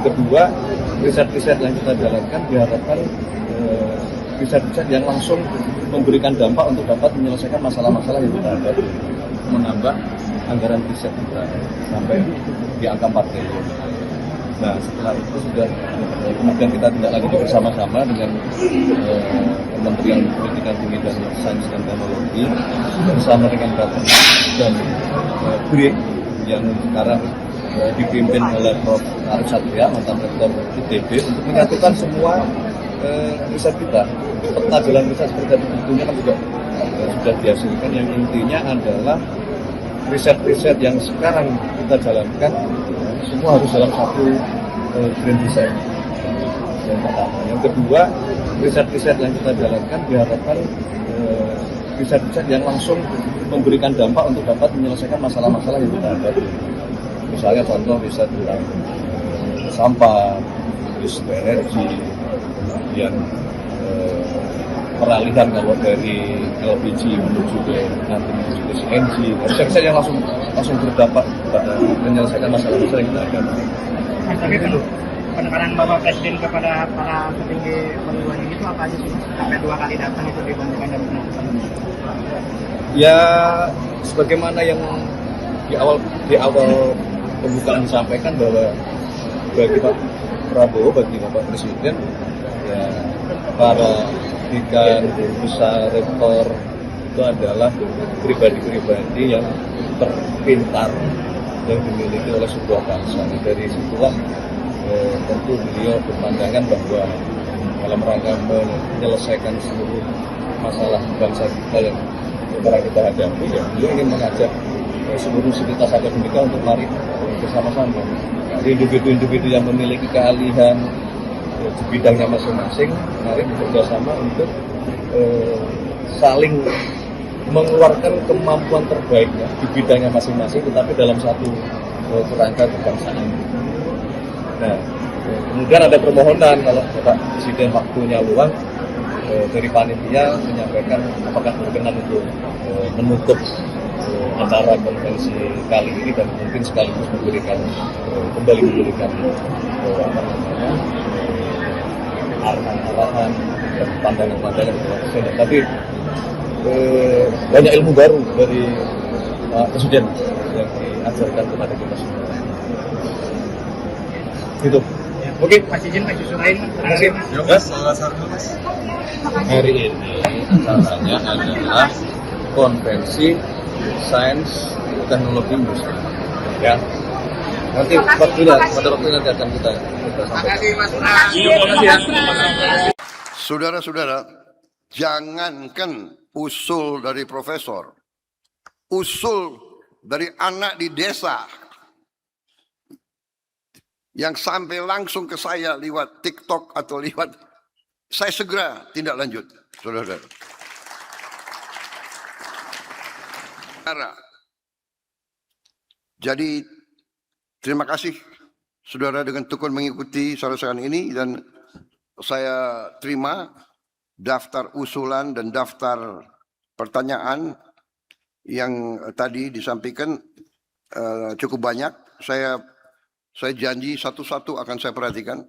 Kedua, riset-riset yang kita jalankan diharapkan riset-riset yang langsung memberikan dampak untuk dapat menyelesaikan masalah-masalah yang kita hadapi. Menambah anggaran riset kita sampai di angka 4 triliun. Nah, setelah itu sudah kemudian kita tindak lanjuti bersama-sama dengan Kementerian Pendidikan Tinggi dan Sains dan Teknologi bersama dengan Bapak dan BRIN yang sekarang dipimpin oleh Prof. Arief Satria, mantan Rektor ITB, untuk menyatukan semua riset kita. Peta jalan riset seperti tadi tentunya kan juga sudah dihasilkan, yang intinya adalah riset-riset yang sekarang kita jalankan semua harus dalam satu grand design. Yang pertama. Yang kedua, riset-riset yang kita jalankan diharapkan riset-riset yang langsung memberikan dampak untuk dapat menyelesaikan masalah-masalah yang kita hadapi. Misalnya contoh riset tentang sampah, riset energi, kemudian peralihan kalau dari LPG menuju ke nanti menuju ke CNG, riset yang langsung berdampak pada menyelesaikan masalah-masalah yang kita hadapi. Tapi penekanan Bapak Presiden kepada para petinggi perguruan tinggi itu apa aja sih? Sampai 2 kali datang itu di pembukaan dan penutupan. Ya, sebagaimana yang di awal pembukaan disampaikan bahwa bagi Pak Prabowo, bagi Bapak Presiden, ya para dekan, guru besar, rektor itu adalah pribadi-pribadi yang terpintar yang dimiliki oleh sebuah bangsa. Dari situlah tentu beliau berpandangan bahwa dalam rangka menyelesaikan seluruh masalah bangsa kita yang sekarang kita hadapi, ya beliau ingin mengajak seluruh sivitas akademika untuk mari bersama-sama. Individu-individu yang memiliki keahlian di bidangnya masing-masing, mari bekerjasama untuk saling mengeluarkan kemampuan terbaiknya di bidangnya masing-masing, tetapi dalam satu kerangka kebangsaan. Nah, kemudian ada permohonan kalau Bapak Presiden waktunya luang dari panitia menyampaikan apakah berkenan untuk menutup acara konferensi kali ini dan mungkin sekaligus kembali memberikan arahan-arahan dan pandangan-pandangan kepada Presiden. Tapi banyak ilmu baru dari Pak Presiden yang diajarkan kepada kita semua. Itu. Oke. Mas izin Pak Yusuf lain. Terima kasih. Mas. Hari ini acaranya adalah konferensi sains teknologi industri. Ya. Nanti pada waktunya nanti akan kita sampaikan. Saudara-saudara, jangankan usul dari profesor, usul dari anak di desa yang sampai langsung ke saya lewat TikTok atau lewat, saya segera tindak lanjut, saudara. Jadi terima kasih saudara dengan tekun mengikuti saran-saran ini, dan saya terima daftar usulan dan daftar pertanyaan yang tadi disampaikan cukup banyak. Saya janji satu-satu akan saya perhatikan.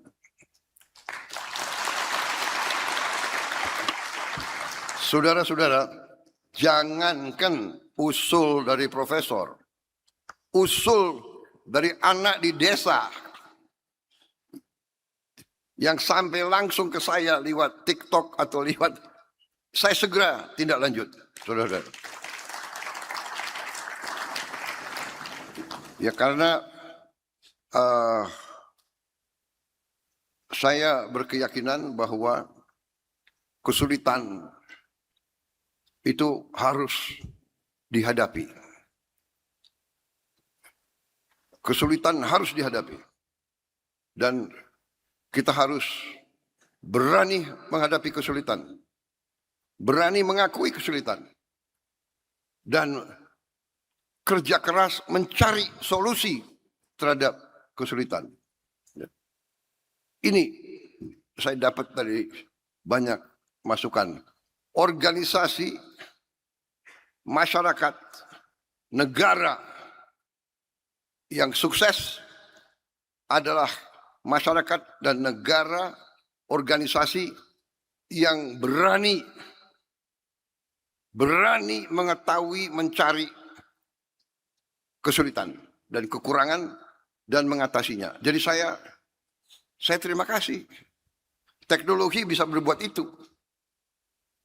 Saudara-saudara, jangankan usul dari profesor, usul dari anak di desa yang sampai langsung ke saya lewat TikTok atau lewat, saya segera tindak lanjut, saudara. Ya karena saya berkeyakinan bahwa kesulitan itu harus dihadapi. Kesulitan harus dihadapi. Dan kita harus berani menghadapi kesulitan. Berani mengakui kesulitan. Dan kerja keras mencari solusi terhadap kesulitan. Ini saya dapat dari banyak masukan. Organisasi, masyarakat, negara yang sukses adalah masyarakat dan negara, organisasi yang berani mengetahui, mencari kesulitan dan kekurangan dan mengatasinya. Jadi saya terima kasih. Teknologi bisa berbuat itu.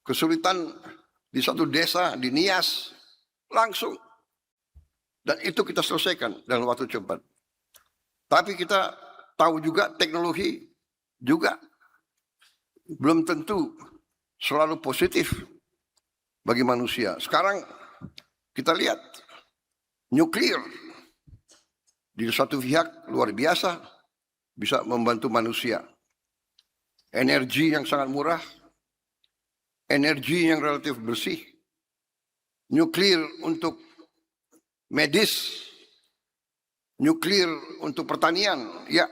Kesulitan di satu desa, di Nias, langsung. Dan itu kita selesaikan dalam waktu cepat. Tapi kita tahu juga teknologi juga belum tentu selalu positif bagi manusia. Sekarang kita lihat nuklir di satu pihak luar biasa bisa membantu manusia. Energi yang sangat murah, energi yang relatif bersih, nuklir untuk medis, nuklir untuk pertanian, ya.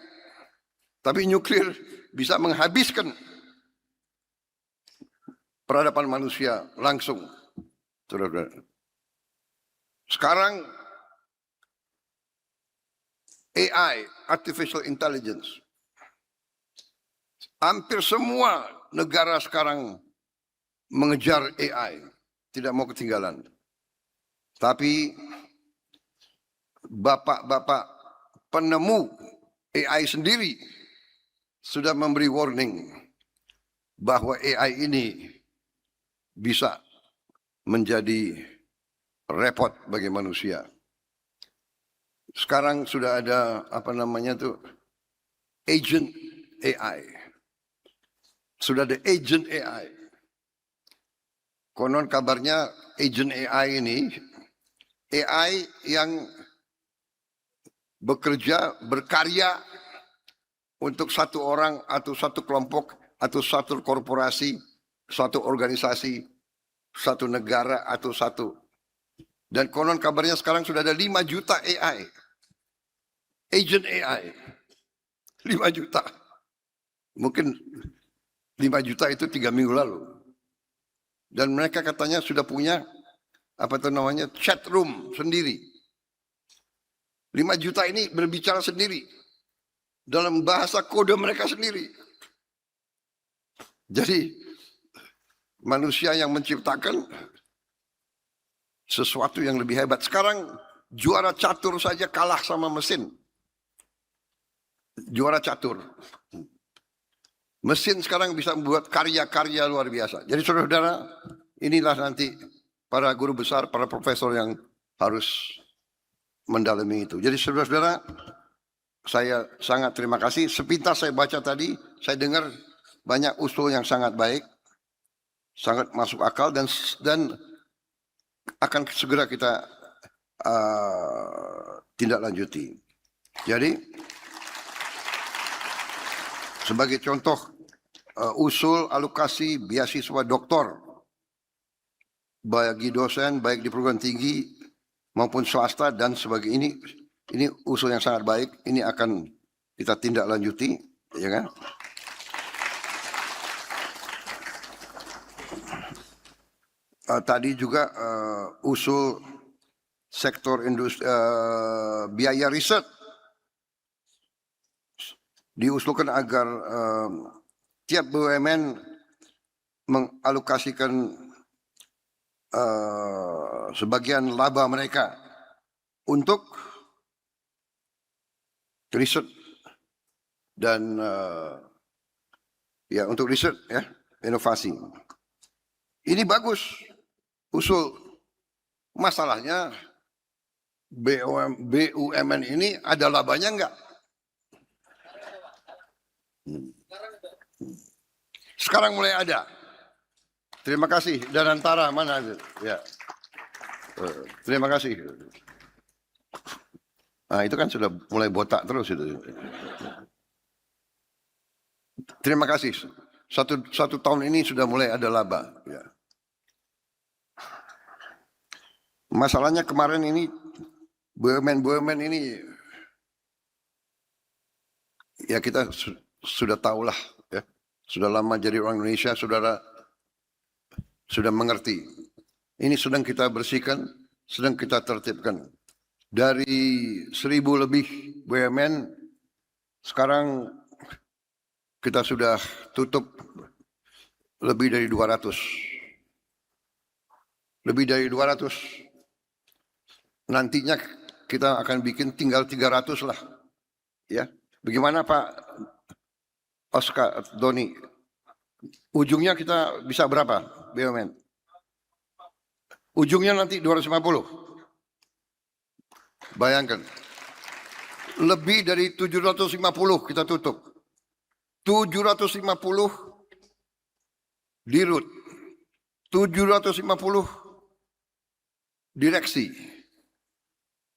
Tapi nuklir bisa menghabiskan peradaban manusia langsung. Sekarang AI, Artificial Intelligence. Hampir semua negara sekarang mengejar AI. Tidak mau ketinggalan. Tapi bapak-bapak penemu AI sendiri sudah memberi warning bahwa AI ini bisa menjadi repot bagi manusia. Sekarang sudah ada agent AI. Sudah ada agent AI. Konon kabarnya agent AI ini AI yang berkarya untuk satu orang atau satu kelompok atau satu korporasi, satu organisasi, satu negara atau satu. Dan konon kabarnya sekarang sudah ada 5 juta AI. Agent AI. 5 juta. Mungkin 5 juta itu 3 minggu lalu. Dan mereka katanya sudah punya chat room sendiri. 5 juta ini berbicara sendiri. Dalam bahasa kode mereka sendiri. Jadi manusia yang menciptakan sesuatu yang lebih hebat. Sekarang juara catur saja kalah sama mesin. Juara catur. Mesin sekarang bisa membuat karya-karya luar biasa. Jadi saudara-saudara, inilah nanti para guru besar, para profesor yang harus mendalami itu. Jadi saudara-saudara, saya sangat terima kasih. Sepintas saya baca tadi, saya dengar banyak usul yang sangat baik, sangat masuk akal dan akan segera kita tindak lanjuti. Jadi sebagai contoh usul alokasi beasiswa doktor bagi dosen baik di perguruan tinggi maupun swasta dan sebagainya, ini usul yang sangat baik. Ini akan kita tindak lanjuti, ya kan? Tadi juga usul sektor industri biaya riset diusulkan agar tiap BUMN mengalokasikan sebagian laba mereka untuk riset dan untuk riset, ya, inovasi. Ini bagus usul. Masalahnya BUMN ini ada labanya enggak? Sekarang mulai ada. Terima kasih. Danantara mana? Ya. Terima kasih. Nah, itu kan sudah mulai botak terus itu. Terima kasih. Satu tahun ini sudah mulai ada laba. Ya. Masalahnya kemarin ini BUMN ini ya kita sudah tahulah, ya. Sudah lama jadi orang Indonesia, saudara sudah mengerti. Ini sedang kita bersihkan, sedang kita tertibkan. Dari 1000 lebih BUMN sekarang kita sudah tutup lebih dari 200. Lebih dari 200. Nantinya kita akan bikin tinggal 300 lah. Ya. Bagaimana Pak Oscar Doni? Ujungnya kita bisa berapa BUMN? Ujungnya nanti 250. Bayangkan. Lebih dari 750 kita tutup. 750 dirut. 750 direksi.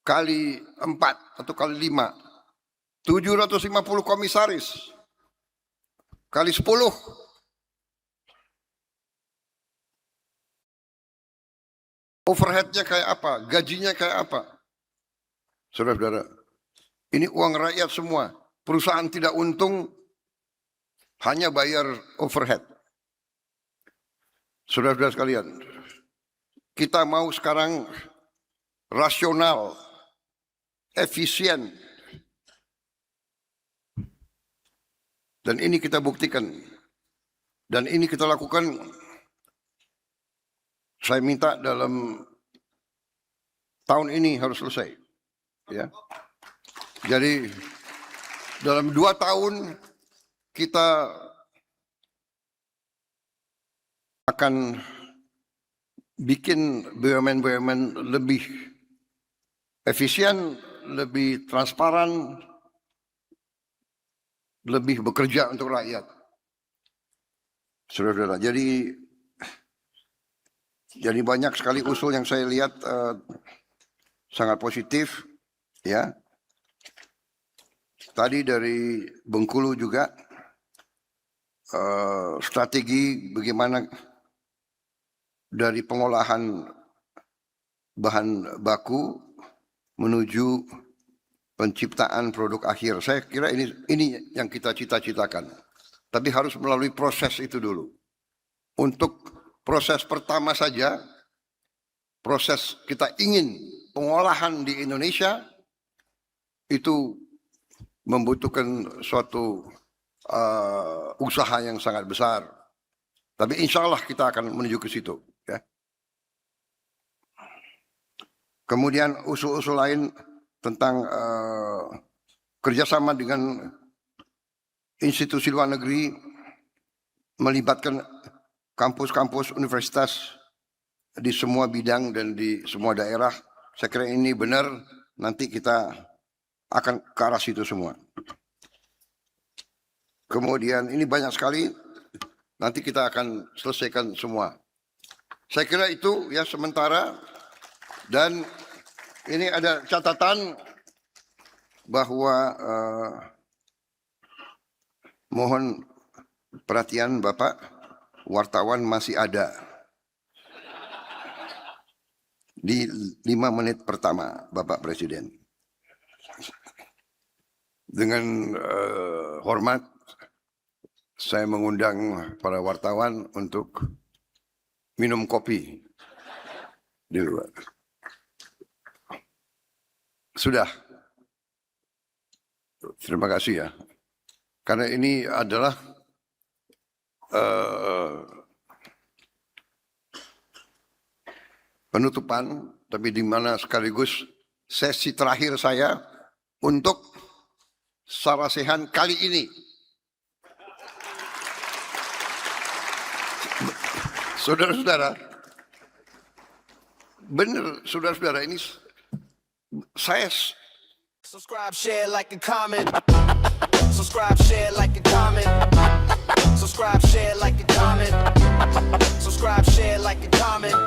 Kali 4 atau kali 5. 750 komisaris. Kali 10. Overheadnya kayak apa? Gajinya kayak apa? Saudara-saudara, ini uang rakyat semua. Perusahaan tidak untung, hanya bayar overhead. Saudara-saudara sekalian, kita mau sekarang rasional, efisien. Dan ini kita buktikan. Dan ini kita lakukan. Saya minta dalam tahun ini harus selesai. Ya. Jadi dalam 2 tahun kita akan bikin BUMN lebih efisien, lebih transparan, lebih bekerja untuk rakyat. Saudara-saudara, jadi banyak sekali usul yang saya lihat sangat positif, ya. Tadi dari Bengkulu juga strategi bagaimana dari pengolahan bahan baku menuju penciptaan produk akhir. Saya kira ini yang kita cita-citakan. Tapi harus melalui proses itu dulu. Untuk proses pertama saja, proses kita ingin pengolahan di Indonesia itu membutuhkan suatu usaha yang sangat besar. Tapi insya Allah kita akan menuju ke situ. Ya. Kemudian usul-usul lain tentang kerjasama dengan institusi luar negeri, melibatkan kampus-kampus universitas di semua bidang dan di semua daerah. Saya kira ini benar, nanti kita akan ke arah situ semua. Kemudian ini banyak sekali, nanti kita akan selesaikan semua. Saya kira itu ya sementara, dan ini ada catatan bahwa mohon perhatian Bapak, wartawan masih ada di 5 menit pertama Bapak Presiden. Dengan hormat, saya mengundang para wartawan untuk minum kopi di luar. Sudah. Terima kasih ya. Karena ini adalah penutupan, tapi di mana sekaligus sesi terakhir saya untuk sarasehan kali ini. Saudara-saudara, benar saudara-saudara, ini saya subscribe, share, like, and comment. Subscribe, share, like, and comment. Subscribe, share, like, and comment. Subscribe, share, like, and comment.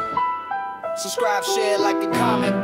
Subscribe, share, like, and comment.